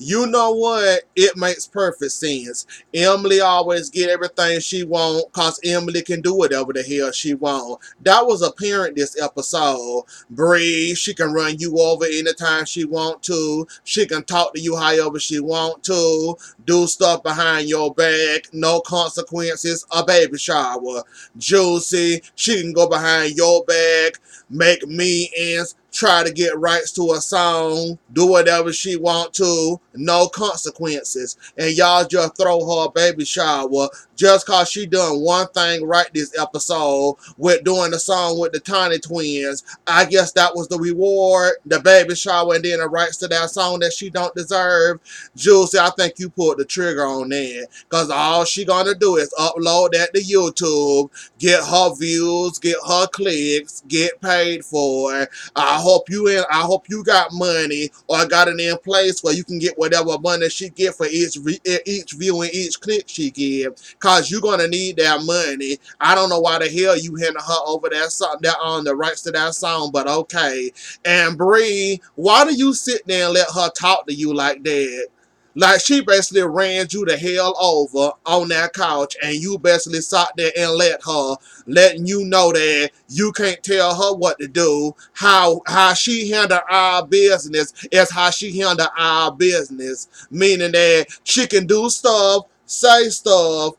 You know what? It makes perfect sense. Emily always get everything she want cause Emily can do whatever the hell she want. That was apparent this episode. Bree, she can run you over anytime she want to. She can talk to you however she want to. Do stuff behind your back. No consequences. A baby shower. Juicy, she can go behind your back, make meetings, try to get rights to a song, do whatever she want to, no consequences. And y'all just throw her a baby shower just cause she done one thing right this episode with doing the song with the Tiny Twins. I guess that was the reward, the baby shower, and then the rights to that song that she don't deserve. Juicy, I think you pulled the trigger on that. Cause all she gonna do is upload that to YouTube, get her views, get her clicks, get paid for it. I hope you got money or got it in place where you can get whatever money she get for each view and each click she give. Cause you gonna need that money. I don't know why the hell you handing her over that song, that on the rights to that song, but okay. And Bree, why do you sit there and let her talk to you like that? Like she basically ran you the hell over on that couch and you basically sat there and let her, letting you know that you can't tell her what to do. How she handle our business is how she handle our business. Meaning that she can do stuff, say stuff.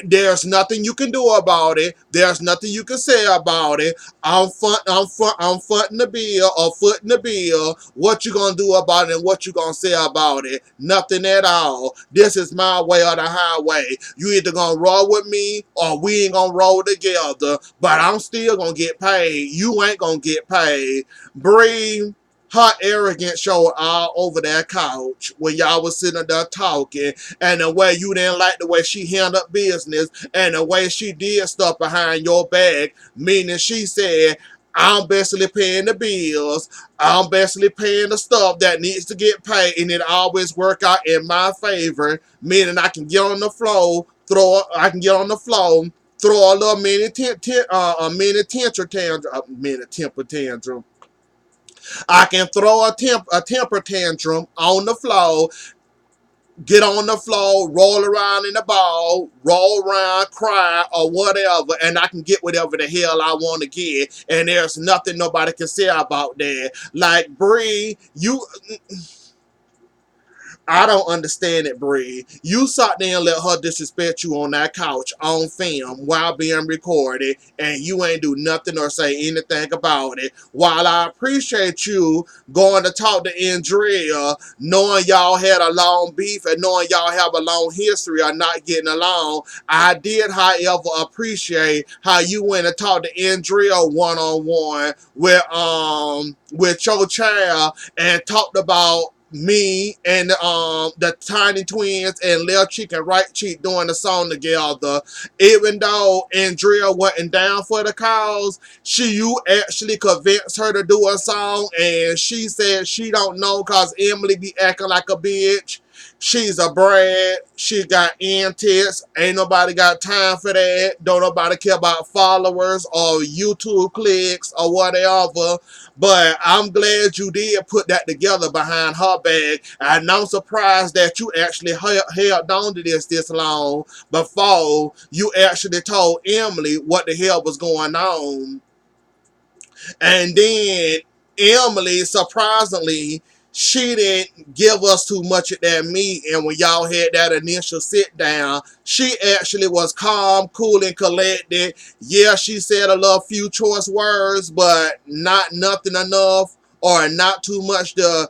There's nothing you can do about it. There's nothing you can say about it. I'm footing the bill or footing the bill. What you gonna do about it and what you gonna say about it? Nothing at all. This is my way or the highway. You either gonna roll with me or we ain't gonna roll together. But I'm still gonna get paid. You ain't gonna get paid. Bree, her arrogance showed all over that couch when y'all was sitting there talking, and the way you didn't like the way she handled business and the way she did stuff behind your back, meaning she said, I'm basically paying the bills. I'm basically paying the stuff that needs to get paid, and it always work out in my favor. Meaning I can get on the floor, I can get on the floor, throw a little a mini temper tantrum, I can throw a temper tantrum on the floor, get on the floor, roll around in the ball, roll around, cry, or whatever, and I can get whatever the hell I want to get. And there's nothing nobody can say about that. Like, Bree, I don't understand it, Bree. You sat there and let her disrespect you on that couch on film while being recorded, and you ain't do nothing or say anything about it. While I appreciate you going to talk to Andrea, knowing y'all had a long beef and knowing y'all have a long history of not getting along, I did, however, appreciate how you went and talked to Andrea one-on-one with your child and talked about me and the Tiny Twins and Lil Cheek and Right Cheek doing the song together. Even though Andrea wasn't down for the cause, you actually convinced her to do a song, and she said she don't know cause Emily be acting like a bitch. She's a brat. She got antics. Ain't nobody got time for that. Don't nobody care about followers or YouTube clicks or whatever. But I'm glad you did put that together behind her back. And I'm surprised that you actually held on to this long before you actually told Emily what the hell was going on. And then Emily, surprisingly, she didn't give us too much of that meat. And when y'all had that initial sit down, she actually was calm, cool, and collected. Yeah, she said a little few choice words, but not nothing enough or not too much to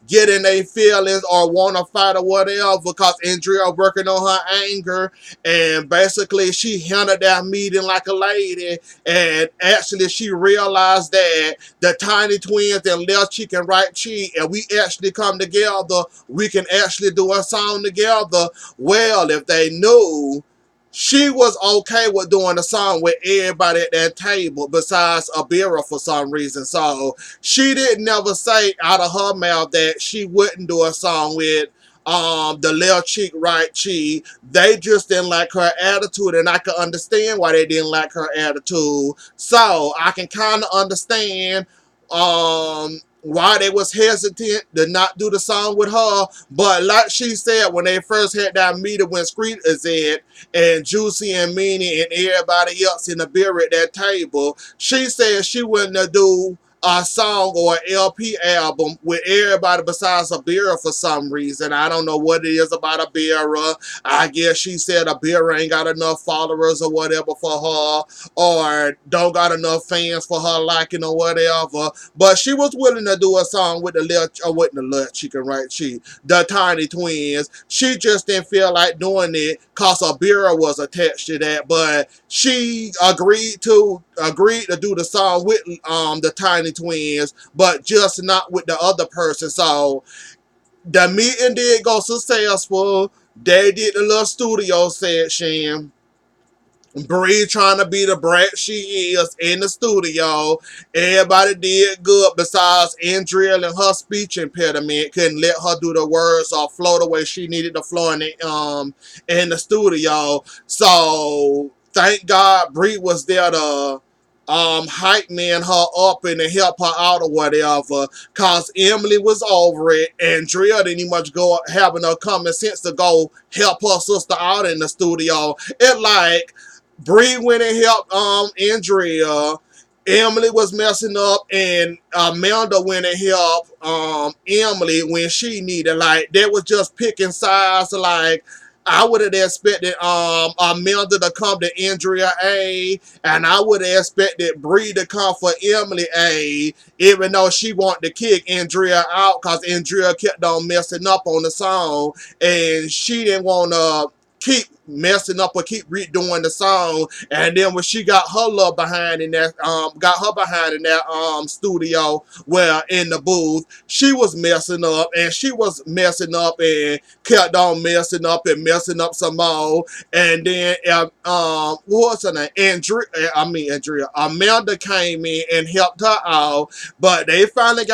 get in their feelings or want to fight or whatever, because Andrea working on her anger, and basically she handled that meeting like a lady, and actually she realized that the Tiny Twins and Lil Cheek and Right Cheek, and we actually come together, we can actually do a song together. Well, if they knew, she was okay with doing a song with everybody at that table besides Abira for some reason. So she didn't never say out of her mouth that she wouldn't do a song with the Lil Cheek Right Cheek. They just didn't like her attitude, and I can understand why they didn't like her attitude. So I can kind of understand why they was hesitant to not do the song with her. But like she said, when they first had that meeting when Screet is in and Juicy and Meanie and everybody else in the beer at that table, she said she wouldn't do a song or an LP album with everybody besides Abira for some reason. I don't know what it is about Abira. I guess she said Abira ain't got enough followers or whatever for her, or don't got enough fans for her liking or whatever. But she was willing to do a song with the little chicken, right? The Tiny Twins. She just didn't feel like doing it cause Abira was attached to that. But she agreed to do the song with the Tiny Twins, but just not with the other person. So the meeting did go successful. They did the little studio session. Bree trying to be the brat she is in the studio. Everybody did good besides Andrea and her speech impediment. Couldn't let her do the words or flow the way she needed to flow in the studio. So thank God Bree was there to hype man her up and to help her out or whatever. Cause Emily was over it. Andrea didn't even much go having no common sense to go help her sister out in the studio. It like Bree went and helped Andrea. Emily was messing up, and Amanda went and helped Emily when she needed. Like they was just picking sides. Like I would have expected Amanda to come to Andrea A, and I would have expected Bree to come for Emily A, even though she wanted to kick Andrea out because Andrea kept on messing up on the song, and she didn't want to keep messing up or keep redoing the song. And then when she got her love behind in that studio, well, in the booth, she was messing up and she was messing up and kept on messing up some more. And then what's her name, Andrea Amanda came in and helped her out. But they finally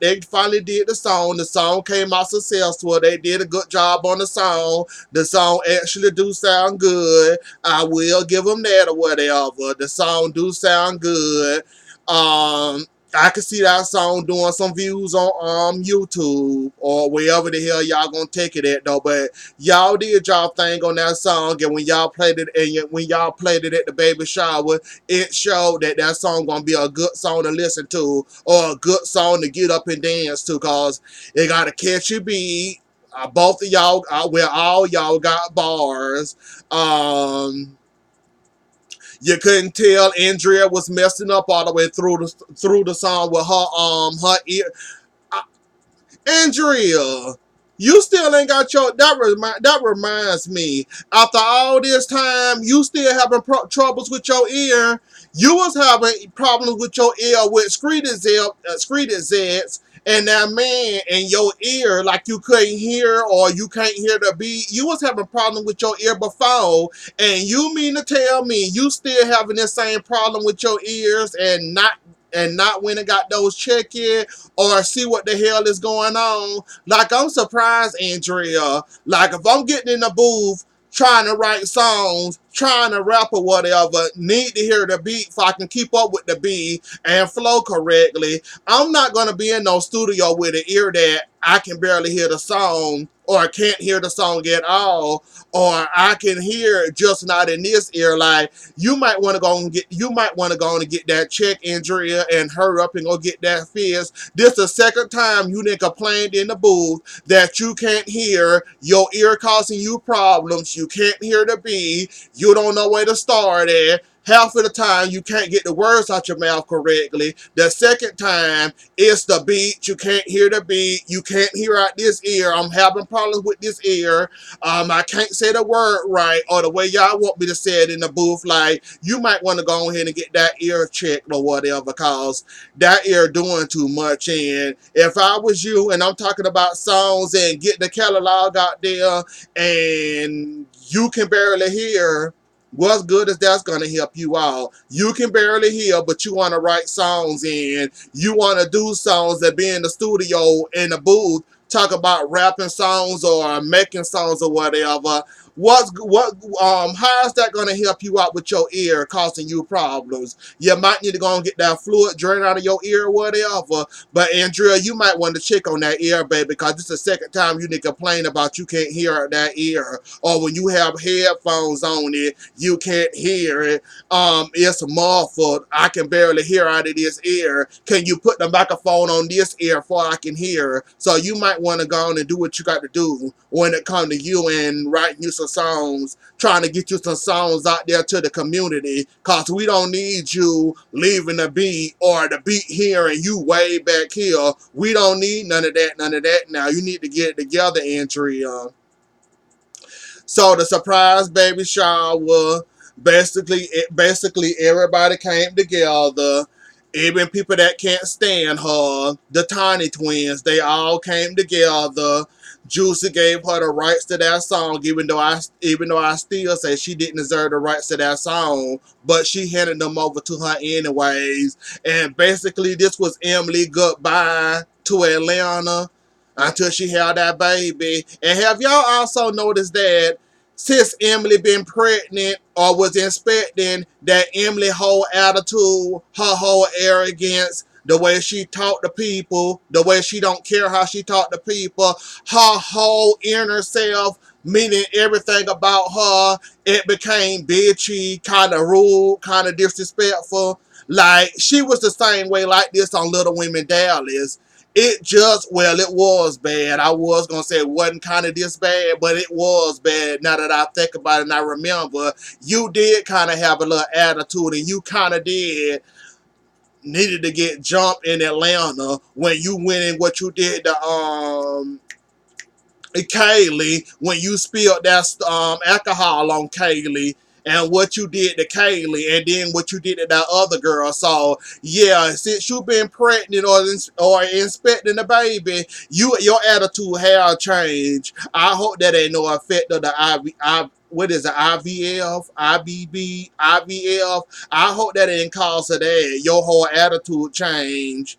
they finally did the song came out successful. They did a good job on the song. The song actually do sound good. I will give them that or whatever. The song do sound good. I can see that song doing some views on YouTube or wherever the hell y'all gonna take it at though. But y'all did y'all thing on that song, and when y'all played it at the baby shower, it showed that that song gonna be a good song to listen to or a good song to get up and dance to, cause it got a catchy beat. Both of y'all, all y'all got bars. You couldn't tell Andrea was messing up all the way through the song with her ear. Andrea, you still ain't got your. That reminds me. After all this time, you still having troubles with your ear. You was having problems with your ear with Zeds, and that man in your ear, like you couldn't hear or you can't hear the beat. You was having problems with your ear before, and you mean to tell me you still having the same problem with your ears and not when it got those checked in or see what the hell is going on? Like, I'm surprised, Andrea. Like, if I'm getting in the booth trying to write songs, trying to rap or whatever, need to hear the beat so I can keep up with the beat and flow correctly. I'm not going to be in no studio with an ear that I can barely hear the song or can't hear the song at all, or I can hear it just not in this ear. Like, you might want to go and get that check, Andrea, and hurry up and go get that fizz. This the second time you done complained in the booth that you can't hear, your ear causing you problems, you can't hear the beat, you don't know where to start at. Half of the time, you can't get the words out your mouth correctly. The second time, it's the beat. You can't hear the beat. You can't hear out this ear. I'm having problems with this ear. I can't say the word right or the way y'all want me to say it in the booth. Like, you might want to go ahead and get that ear checked or whatever, because that ear doing too much. And if I was you and I'm talking about songs and get the catalog out there and you can barely hear, what's good is that's going to help you out. You can barely hear, but you want to write songs and you want to do songs that be in the studio, in the booth, talk about rapping songs or making songs or whatever. How is that gonna help you out with your ear causing you problems? You might need to go and get that fluid drained out of your ear or whatever. But Andrea, you might want to check on that ear, baby, because this is the second time you need to complain about you can't hear that ear. Or when you have headphones on it, you can't hear it. It's muffled. I can barely hear out of this ear. Can you put the microphone on this ear before I can hear? So you might want to go on and do what you got to do when it comes to you and writing you some songs, trying to get you some songs out there to the community, because we don't need you leaving the beat or the beat here and you way back here. We don't need none of that now. You need to get it together, Andrea. So the surprise baby shower, basically everybody came together. Even people that can't stand her, the Tiny Twins, they all came together. Juicy gave her the rights to that song, even though I still say she didn't deserve the rights to that song, but she handed them over to her anyways. And basically, this was Emily goodbye to Atlanta until she had that baby. And have y'all also noticed that since Emily been pregnant or was expecting, that Emily whole attitude, her whole arrogance, the way she talk to people, the way she don't care how she talk to people, her whole inner self, meaning everything about her, it became bitchy, kind of rude, kind of disrespectful. Like, she was the same way like this on Little Women Dallas. It was bad. I was going to say it wasn't kind of this bad, but it was bad now that I think about it and I remember. You did kind of have a little attitude and you kind of did needed to get jumped in Atlanta when you went in what you did to Kaylee, when you spilled that alcohol on Kaylee, and what you did to Kaylee, and then what you did to that other girl. So yeah, since you've been pregnant or inspecting the baby, your attitude has changed. I hope that ain't no effect of the what is it, IVF, IBB, IVF. I hope that didn't cause of that. Your whole attitude changed.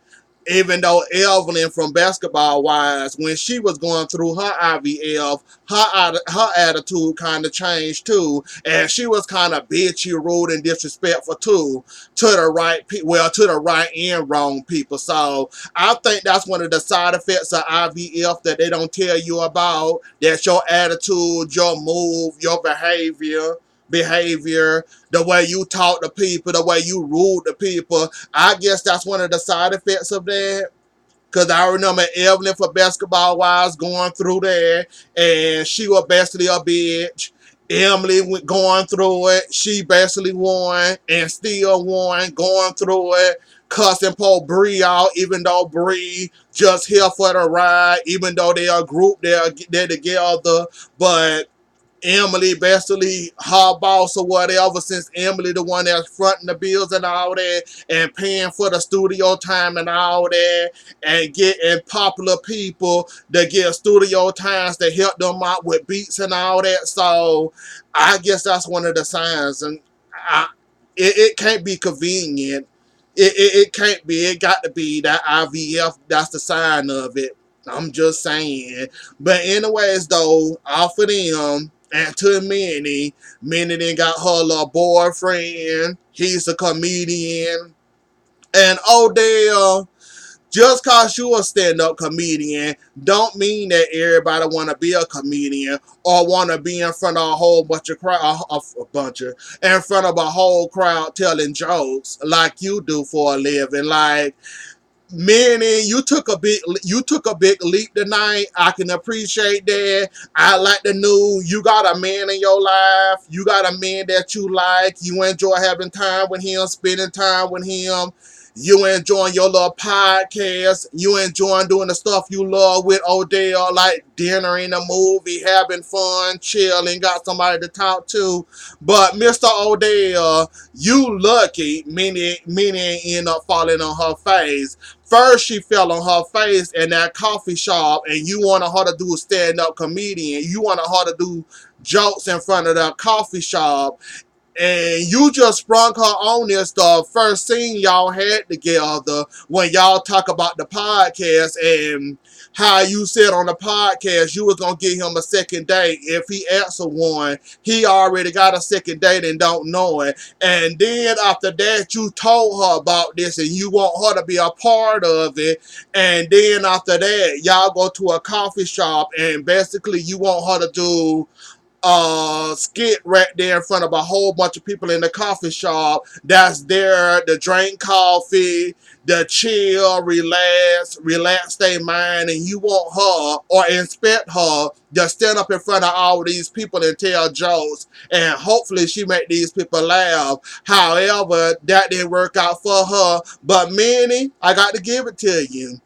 Even though Evelyn from Basketball Wives, when she was going through her IVF, her attitude kind of changed too, and she was kind of bitchy, rude, and disrespectful too to the to the right and wrong people. So I think that's one of the side effects of IVF that they don't tell you about. That's your attitude, your move, your behavior, the way you talk to people, the way you rude to people. I guess that's one of the side effects of that. Because I remember Evelyn for Basketball Wives going through there, and she was basically a bitch. Emily went going through it. She basically won and still won going through it. Cussing poor Bree out, even though Bree just here for the ride, even though they are a group, they're together. But Emily basically her boss or whatever, since Emily the one that's fronting the bills and all that and paying for the studio time and all that and getting popular people that get studio times to help them out with beats and all that. So I guess that's one of the signs, and it can't be convenient. It can't be. It got to be that IVF. That's the sign of it. I'm just saying. But anyways, though, off of them and to Minnie then got her little boyfriend. He's a comedian. And Odell, just cause you a stand-up comedian don't mean that everybody want to be a comedian or want to be in front of a whole bunch of crowd, in front of a whole crowd telling jokes like you do for a living. Like, Manny, you took a big leap tonight. I can appreciate that. I like the new. You got a man in your life. You got a man that you like. You enjoy having time with him, spending time with him. You enjoying your little podcast. You enjoying doing the stuff you love with Odell, like dinner in a movie, having fun, chilling, got somebody to talk to. But Mr. Odell, you lucky. Minnie end up falling on her face. First, she fell on her face in that coffee shop, and you wanted her to do a stand-up comedian. You wanted her to do jokes in front of that coffee shop. And you just sprung her on this the first scene y'all had together when y'all talk about the podcast and how you said on the podcast you was gonna give him a second date. If he asks for one, he already got a second date and don't know it. And then after that, you told her about this and you want her to be a part of it. And then after that, y'all go to a coffee shop and basically you want her to do skit right there in front of a whole bunch of people in the coffee shop that's there to drink coffee, to chill, relax their mind, and you want her or expect her to stand up in front of all these people and tell jokes, and hopefully she make these people laugh. However, that didn't work out for her. But Minnie, I got to give it to you.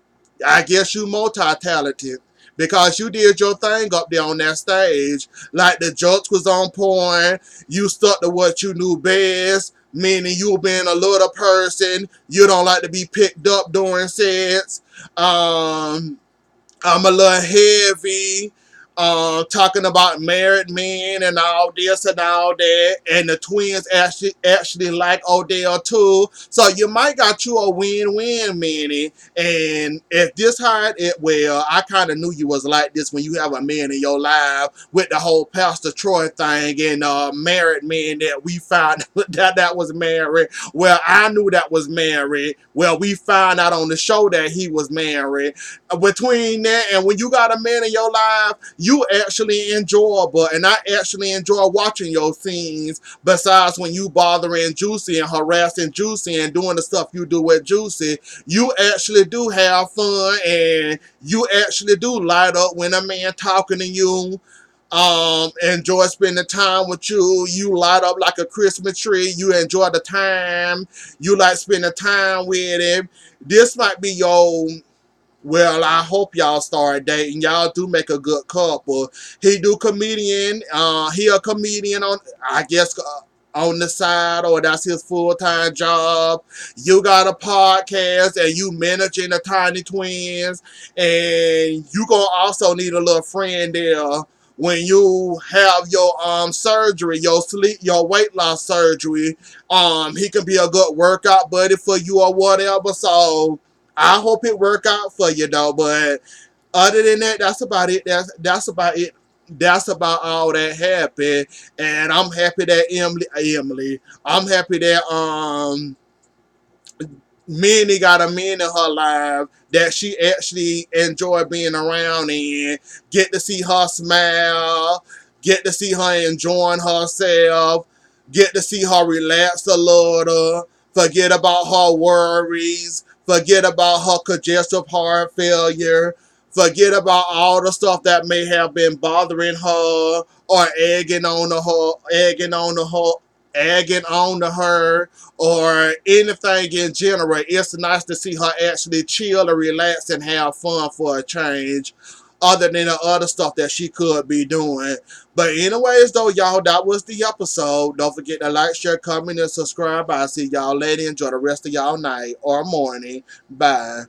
I guess you multi-talented because you did your thing up there on that stage. Like the jokes was on point. You stuck to what you knew best, meaning you being a little person. You don't like to be picked up during sets. I'm a little heavy, talking about married men and all this and all that. And the twins actually like Odell too. So you might got you a win-win, Minnie. And if this how it well, I kind of knew you was like this when you have a man in your life with the whole Pastor Troy thing and married men that we found that was married. Well, I knew that was married. Well, we found out on the show that he was married. Between that and when you got a man in your life, you actually enjoyable, and I actually enjoy watching your scenes. Besides when you bothering Juicy and harassing Juicy and doing the stuff you do with Juicy, you actually do have fun, and you actually do light up when a man talking to you. Enjoy spending time with you. You light up like a Christmas tree. You enjoy the time. You like spending time with him. This might be your well, I hope y'all start dating. Y'all do make a good couple. He do comedian. He a comedian on, I guess, on the side, or that's his full-time job. You got a podcast, and you managing the Tiny Twins, and you gonna also need a little friend there when you have your surgery, your weight loss surgery. He can be a good workout buddy for you or whatever. So I hope it work out for you though. But other than that, that's about it. That's about it. That's about all that happened. And I'm happy that I'm happy that Minnie got a man in her life that she actually enjoy being around and get to see her smile, get to see her enjoying herself, get to see her relax a little, forget about her worries, forget about her congestive heart failure, forget about all the stuff that may have been bothering her or egging on to her, or anything in general. It's nice to see her actually chill and relax and have fun for a change, other than the other stuff that she could be doing. But anyways, though, y'all, that was the episode. Don't forget to like, share, comment, and subscribe. I'll see y'all later. Enjoy the rest of y'all night or morning. Bye.